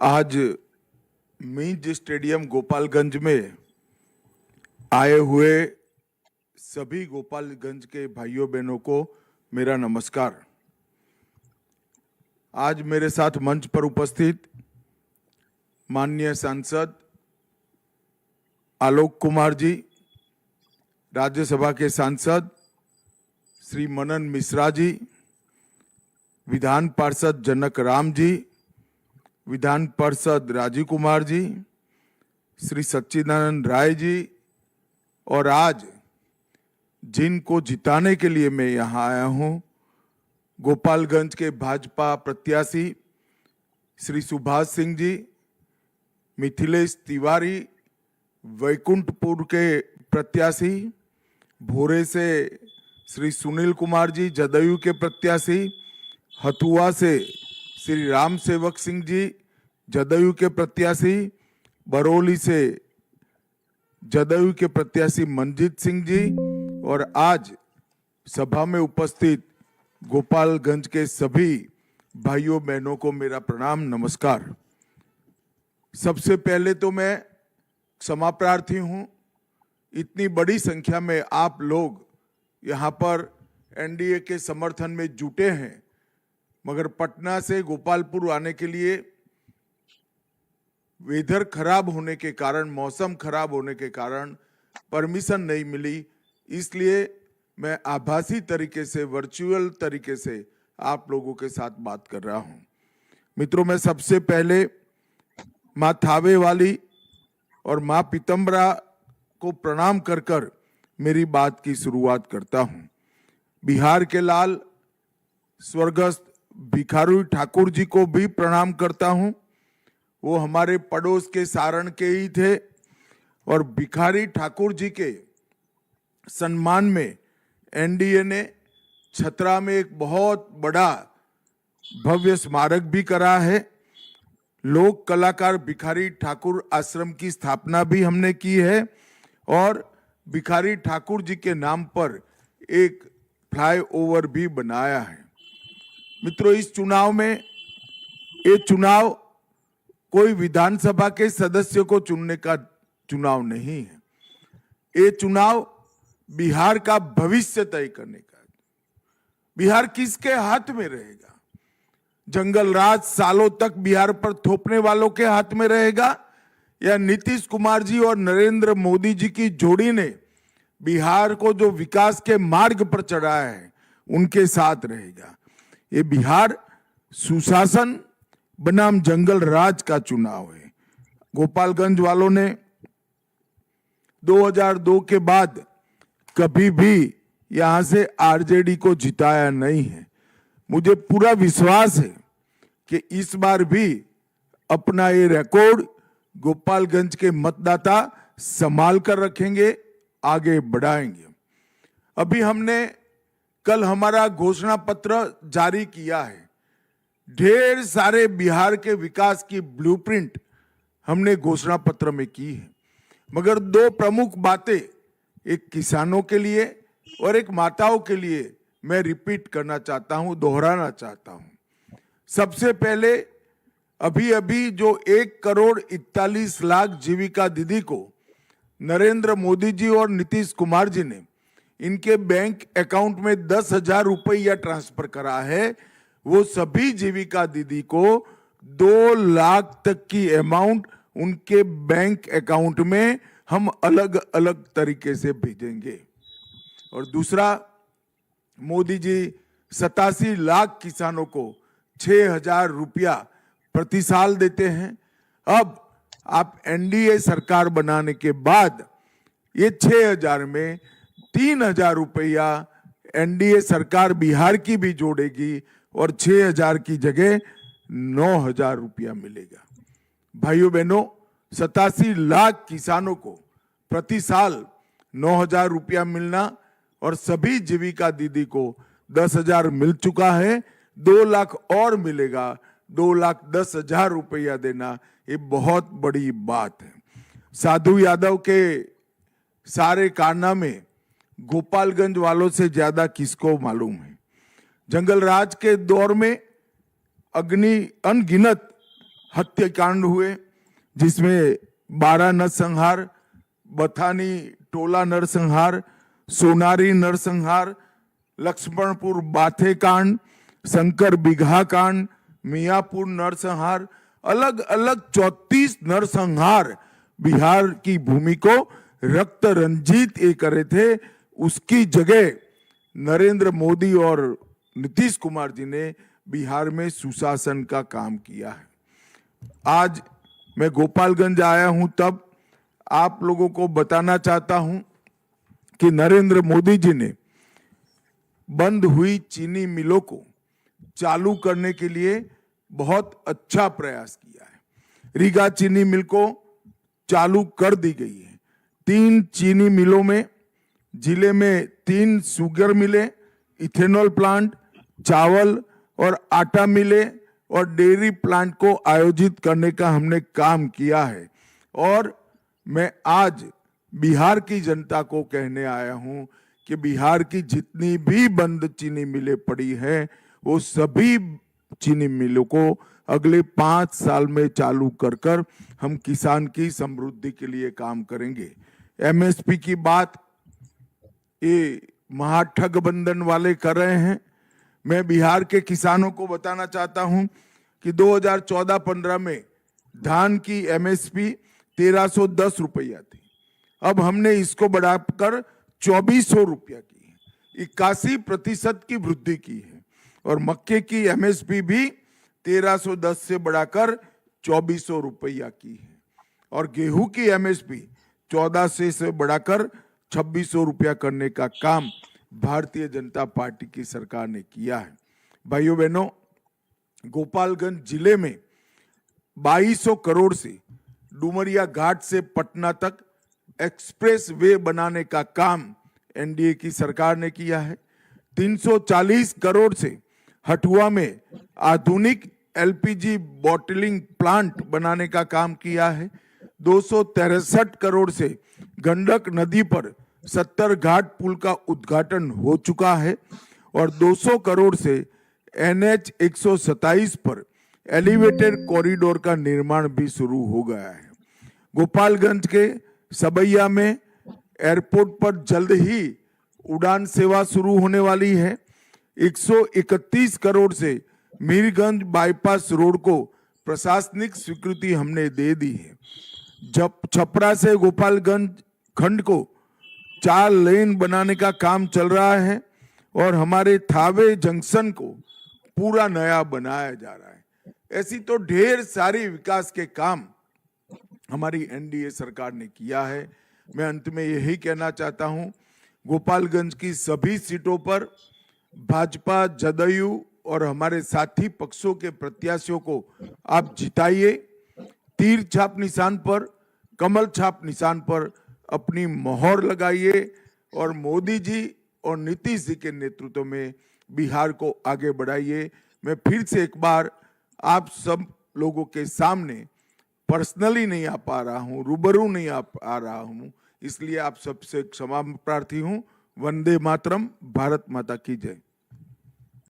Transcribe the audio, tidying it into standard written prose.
आज मिंज स्टेडियम गोपालगंज में आए हुए सभी गोपालगंज के भाइयों बहनों को मेरा नमस्कार। आज मेरे साथ मंच पर उपस्थित माननीय सांसद आलोक कुमार जी, राज्यसभा के सांसद श्री मनन मिश्रा जी, विधान पार्षद जनक राम जी, विधान पार्षद राजीव कुमार जी, श्री सच्चिदानंद राय जी, और आज जिनको जिताने के लिए मैं यहाँ आया हूँ, गोपालगंज के भाजपा प्रत्याशी श्री सुभाष सिंह जी, मिथिलेश तिवारी, वैकुंठपुर के प्रत्याशी, भोरे से श्री सुनील कुमार जी, जदयू के प्रत्याशी, हथुआ से श्री राम सेवक सिंह जी, जदयू के प्रत्याशी, बरौली से जदयू के प्रत्याशी मंजीत सिंह जी, और आज सभा में उपस्थित गोपालगंज के सभी भाइयों बहनों को मेरा प्रणाम, नमस्कार। सबसे पहले तो मैं क्षमा प्रार्थी हूँ, इतनी बड़ी संख्या में आप लोग यहाँ पर एनडीए के समर्थन में जुटे हैं, मगर पटना से गोपालपुर आने के लिए वेदर खराब होने के कारण, मौसम खराब होने के कारण परमिशन नहीं मिली, इसलिए मैं आभासी तरीके से, वर्चुअल तरीके से आप लोगों के साथ बात कर रहा हूं। मित्रों, मैं सबसे पहले माँ थावे वाली और माँ पीतम्बरा को प्रणाम कर कर मेरी बात की शुरुआत करता हूं। बिहार के लाल स्वर्गस्थ भिखारी ठाकुर जी को भी प्रणाम करता हूं। वो हमारे पड़ोस के सारण के ही थे, और भिखारी ठाकुर जी के सम्मान में एनडीए ने छतरा में एक बहुत बड़ा भव्य स्मारक भी करा है। लोक कलाकार भिखारी ठाकुर आश्रम की स्थापना भी हमने की है, और भिखारी ठाकुर जी के नाम पर एक फ्लाईओवर भी बनाया है। मित्रों, इस चुनाव में, ये चुनाव कोई विधानसभा के सदस्य को चुनने का चुनाव नहीं है, ये चुनाव बिहार का भविष्य तय करने का है। बिहार किसके हाथ में रहेगा? जंगल राज सालों तक बिहार पर थोपने वालों के हाथ में रहेगा, या नीतीश कुमार जी और नरेंद्र मोदी जी की जोड़ी ने बिहार को जो विकास के मार्ग पर चढ़ाया है उनके साथ रहेगा? ये बिहार सुशासन बनाम जंगल राज का चुनाव है। गोपालगंज वालों ने 2002 के बाद कभी भी यहां से आरजेडी को जिताया नहीं है। मुझे पूरा विश्वास है कि इस बार भी अपना ये रिकॉर्ड गोपालगंज के मतदाता संभाल कर रखेंगे, आगे बढ़ाएंगे। अभी हमने कल हमारा घोषणा पत्र जारी किया है। ढेर सारे बिहार के विकास की ब्लूप्रिंट हमने घोषणा पत्र में की है, मगर दो प्रमुख बातें, एक किसानों के लिए और एक माताओं के लिए मैं रिपीट करना चाहता हूं, दोहराना चाहता हूं। सबसे पहले, अभी अभी जो 1,41,00,000 जीविका दीदी को नरेंद्र मोदी जी और नीतीश कुमार जी ने इनके बैंक अकाउंट में 10,000 रुपया ट्रांसफर करा है, वो सभी जीविका दीदी को 2 लाख तक की अमाउंट उनके बैंक अकाउंट में हम अलग अलग तरीके से भेजेंगे। और दूसरा, मोदी जी 87 लाख किसानों को 6,000 रुपया प्रति साल देते हैं। अब आप एनडीए सरकार बनाने के बाद ये 6,000 में 3,000 रुपया एनडीए सरकार बिहार की भी जोड़ेगी, और 6,000 की जगह 9,000 रुपया मिलेगा। भाइयों बहनों, 87 लाख किसानों को प्रति साल 9,000 रुपया मिलना, और सभी जीविका दीदी को 10,000 मिल चुका है, 2 लाख और मिलेगा, 2,10,000 रुपया देना, ये बहुत बड़ी बात है। साधु यादव के सारे कारनामे गोपालगंज वालों से ज्यादा किसको मालूम है? जंगल राज के दौर में अनगिनत हत्याकांड हुए, जिसमें 12 नरसंहार, बथानी टोला नरसंहार, सोनारी नरसंहार, लक्ष्मणपुर बाथे कांड, शंकर बिघा कांड, मियापुर नरसंहार, अलग अलग 34 नरसंहार बिहार की भूमि को रक्त रंजित ये करे थे। उसकी जगह नरेंद्र मोदी और नीतीश कुमार जी ने बिहार में सुशासन का काम किया है। आज मैं गोपालगंज आया हूं, तब आप लोगों को बताना चाहता हूं कि नरेंद्र मोदी जी ने बंद हुई चीनी मिलों को चालू करने के लिए बहुत अच्छा प्रयास किया है। रीगा चीनी मिल को चालू कर दी गई है। 3 चीनी मिलों में, जिले में 3 शुगर मिले, इथेनॉल प्लांट, चावल और आटा मिले और डेयरी प्लांट को आयोजित करने का हमने काम किया है। और मैं आज बिहार की जनता को कहने आया हूं कि बिहार की जितनी भी बंद चीनी मिलें पड़ी हैं, वो सभी चीनी मिलों को अगले 5 साल में चालू कर कर हम किसान की समृद्धि के लिए काम करेंगे। एमएसपी की बात ये महाठग बंधन वाले कर रहे हैं। मैं बिहार के किसानों को बताना चाहता हूं कि 2014-15 में धान की एमएसपी 1310 रुपया थी। अब हमने इसको बढ़ाकर 2400 रुपया की है, 81% की वृद्धि की है। और मक्के की एमएसपी भी 1310 से बढ़ाकर 2400 रुपया की है। और गेहूं की एमएसपी 1400 से बढ़ाकर 2600 रुपया करने का काम भारतीय जनता पार्टी की सरकार ने किया है। भाइयों बहनों, गोपालगंज जिले में 2200 करोड़ से डुमरिया घाट से पटना तक एक्सप्रेस वे बनाने का काम एनडीए की सरकार ने किया है। 340 करोड़ से हटुआ में आधुनिक एलपीजी बॉटलिंग प्लांट बनाने का काम किया है। 263 करोड़ से गंडक नदी पर 70 घाट पुल का उद्घाटन हो चुका है और 200 करोड़ से NH 127 पर एलिवेटेड कॉरिडोर का निर्माण भी शुरू हो गया है। गोपालगंज के सबैया में एयरपोर्ट पर जल्द ही उड़ान सेवा शुरू होने वाली है। 131 करोड़ से मीरगंज बाईपास रोड को प्रशासनिक स्वीकृति हमने दे दी है। जब छपरा से गोपालगंज खंड को 4 लेन बनाने का काम चल रहा है और हमारे थावे जंक्शन को पूरा नया बनाया जा रहा है। ऐसी तो ढेर सारी विकास के काम हमारी एनडीए सरकार ने किया है। मैं अंत में यही कहना चाहता हूं, गोपालगंज की सभी सीटों पर भाजपा, जदयू और हमारे साथी पक्षों के प्रत्याशियों को आप जिताइए। तीर छाप निशान पर, कमल छाप निशान पर अपनी मोहर लगाइए और मोदी जी और नीतीश जी के नेतृत्व में बिहार को आगे बढ़ाइए। मैं फिर से एक बार आप सब लोगों के सामने पर्सनली नहीं आ पा रहा हूं, रूबरू नहीं आ पा रहा हूं, इसलिए आप सबसे क्षमा प्रार्थी हूं। वंदे मातरम। भारत माता की जय।